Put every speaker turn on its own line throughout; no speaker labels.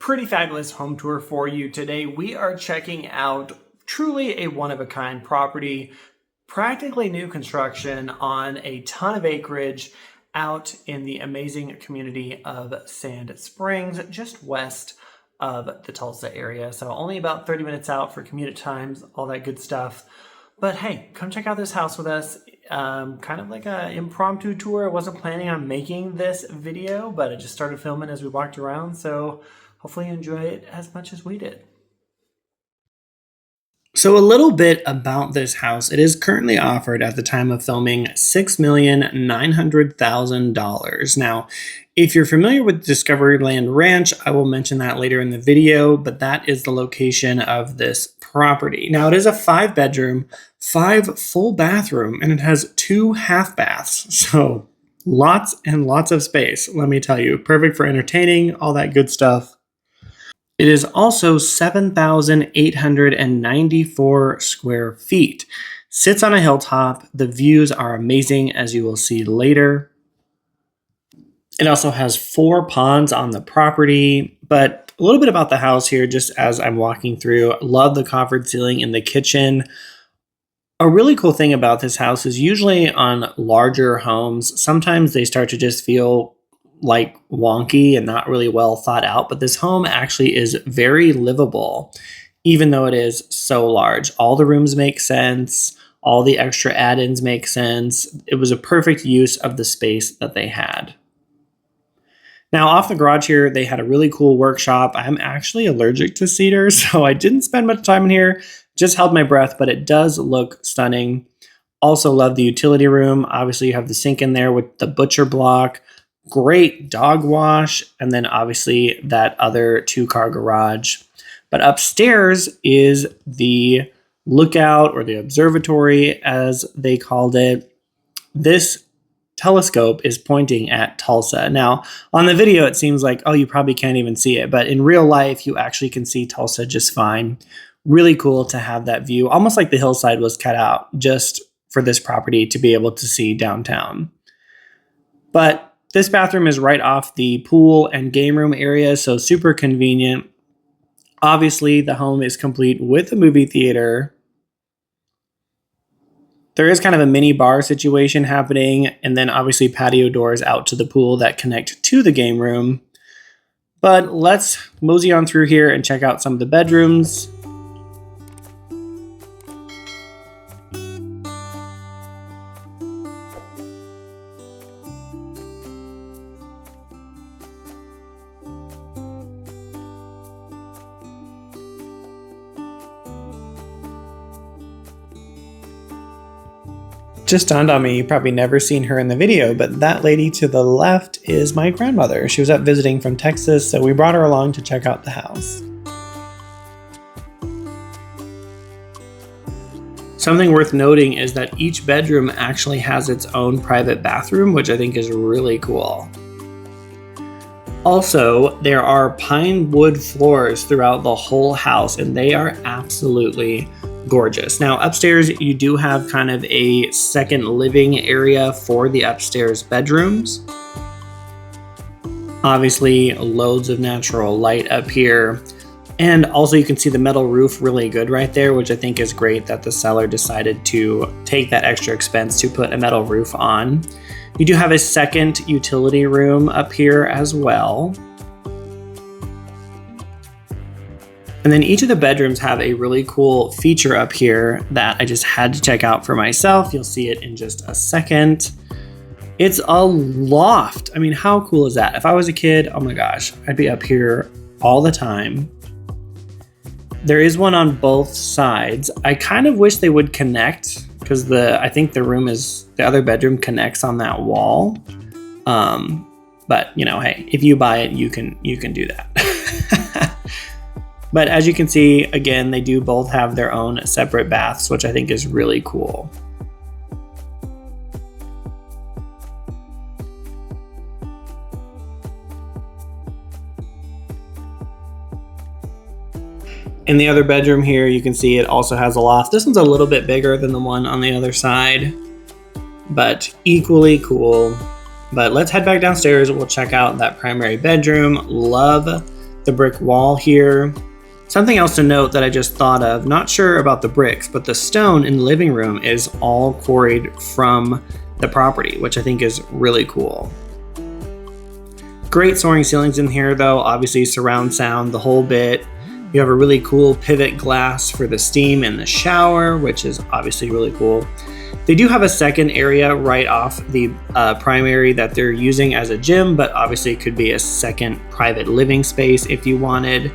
Pretty fabulous home tour for you today. We are checking out truly a one-of-a-kind property, practically new construction on a ton of acreage out in the amazing community of Sand Springs, just west of the Tulsa area. So only about 30 minutes out for commute times, all that good stuff. But hey, come check out this house with us. Kind of like an impromptu tour. I wasn't planning on making this video, but I just started filming as we walked around. So hopefully you enjoy it as much as we did. So a little bit about this house. It is currently offered at the time of filming $6,900,000. Now, if you're familiar with Discovery Land Ranch, I will mention that later in the video, but that is the location of this property. Now, it is a 5-bedroom, 5 full bathroom, and it has 2 half baths. So lots and lots of space, let me tell you. Perfect for entertaining, all that good stuff. It is also 7,894 square feet. Sits on a hilltop. The views are amazing, as you will see later. It also has 4 ponds on the property, but a little bit about the house here, just as I'm walking through. Love the coffered ceiling in the kitchen. A really cool thing about this house is usually on larger homes, sometimes they start to just feel like wonky and not really well thought out, but this home actually is very livable, even though it is so large. All the rooms make sense. All the extra add-ins make sense. It was a perfect use of the space that they had. Now, off the garage here, they had a really cool workshop. I'm actually allergic to cedar, so I didn't spend much time in here. Just held my breath, but it does look stunning. Also love the utility room. Obviously, you have the sink in there with the butcher block. Great dog wash, and then obviously that other 2-car garage. But upstairs is the lookout, or the observatory as they called it. This telescope is pointing at Tulsa. Now, on the video it seems like, oh, you probably can't even see it, but in real life you actually can see Tulsa just fine. Really cool to have that view, almost like the hillside was cut out just for this property to be able to see downtown. But this bathroom is right off the pool and game room area, so super convenient. Obviously, the home is complete with a movie theater. There is kind of a mini bar situation happening, and then obviously patio doors out to the pool that connect to the game room. But let's mosey on through here and check out some of the bedrooms. Just dawned on me, you probably never seen her in the video, but that lady to the left is my grandmother. She was up visiting from Texas, so we brought her along to check out the house. Something worth noting is that each bedroom actually has its own private bathroom, which I think is really cool. Also, there are pine wood floors throughout the whole house, and they are absolutely gorgeous. Now, upstairs, you do have kind of a second living area for the upstairs bedrooms. Obviously, loads of natural light up here. And also you can see the metal roof really good right there, which I think is great that the seller decided to take that extra expense to put a metal roof on. You do have a second utility room up here as well. And then each of the bedrooms have a really cool feature up here that I just had to check out for myself. You'll see it in just a second. It's a loft. I mean, how cool is that? If I was a kid, oh my gosh, I'd be up here all the time. There is one on both sides. I kind of wish they would connect because I think the other bedroom connects on that wall. But you know, hey, if you buy it, you can do that. But as you can see, again, they do both have their own separate baths, which I think is really cool. In the other bedroom here, you can see it also has a loft. This one's a little bit bigger than the one on the other side, but equally cool. But let's head back downstairs. We'll check out that primary bedroom. Love the brick wall here. Something else to note that I just thought of, not sure about the bricks, but the stone in the living room is all quarried from the property, which I think is really cool. Great soaring ceilings in here though, obviously surround sound the whole bit. You have a really cool pivot glass for the steam in the shower, which is obviously really cool. They do have a second area right off the primary that they're using as a gym, but obviously it could be a second private living space if you wanted.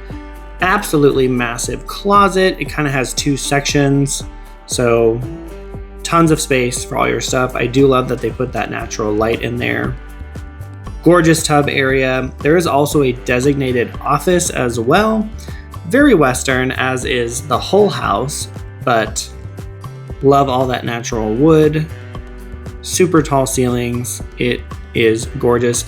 Absolutely massive closet. It kind of has two sections, so tons of space for all your stuff. I do love that they put that natural light in there. Gorgeous tub area. There is also a designated office as well. Very Western, as is the whole house, but love all that natural wood. Super tall ceilings. It is gorgeous.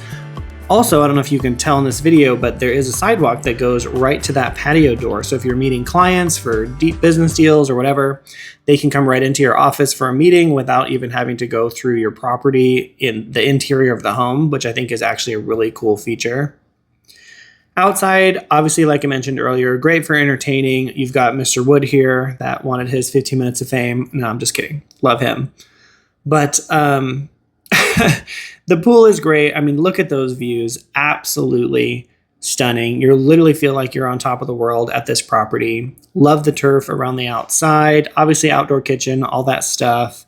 Also, I don't know if you can tell in this video, but there is a sidewalk that goes right to that patio door. So if you're meeting clients for deep business deals or whatever, they can come right into your office for a meeting without even having to go through your property in the interior of the home, which I think is actually a really cool feature. Outside, obviously, like I mentioned earlier, great for entertaining. You've got Mr. Wood here that wanted his 15 minutes of fame. No, I'm just kidding. Love him. But the pool is great. I mean, look at those views. Absolutely stunning. You literally feel like you're on top of the world at this property. Love the turf around the outside. Obviously, outdoor kitchen, all that stuff.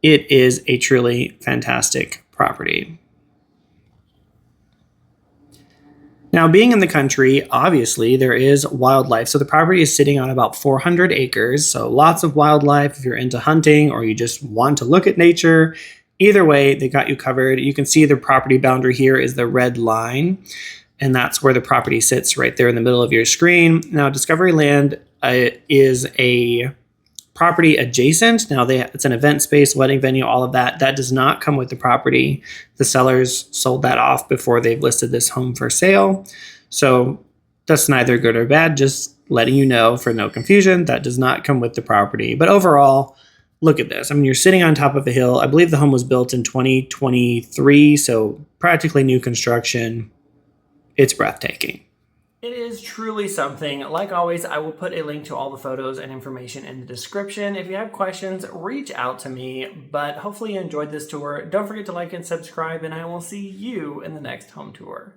It is a truly fantastic property. Now, being in the country, obviously, there is wildlife. So the property is sitting on about 400 acres. So lots of wildlife if you're into hunting or you just want to look at nature. Either way, they got you covered. You can see the property boundary here is the red line, and that's where the property sits right there in the middle of your screen. Now, Discovery Land is a property adjacent. Now, it's an event space, wedding venue, all of that. That does not come with the property. The sellers sold that off before they've listed this home for sale. So that's neither good or bad, just letting you know for no confusion, that does not come with the property. But overall, look at this. I mean, you're sitting on top of a hill. I believe the home was built in 2023, so practically new construction. It's breathtaking. It is truly something. Like always, I will put a link to all the photos and information in the description. If you have questions, reach out to me. But hopefully you enjoyed this tour. Don't forget to like and subscribe, and I will see you in the next home tour.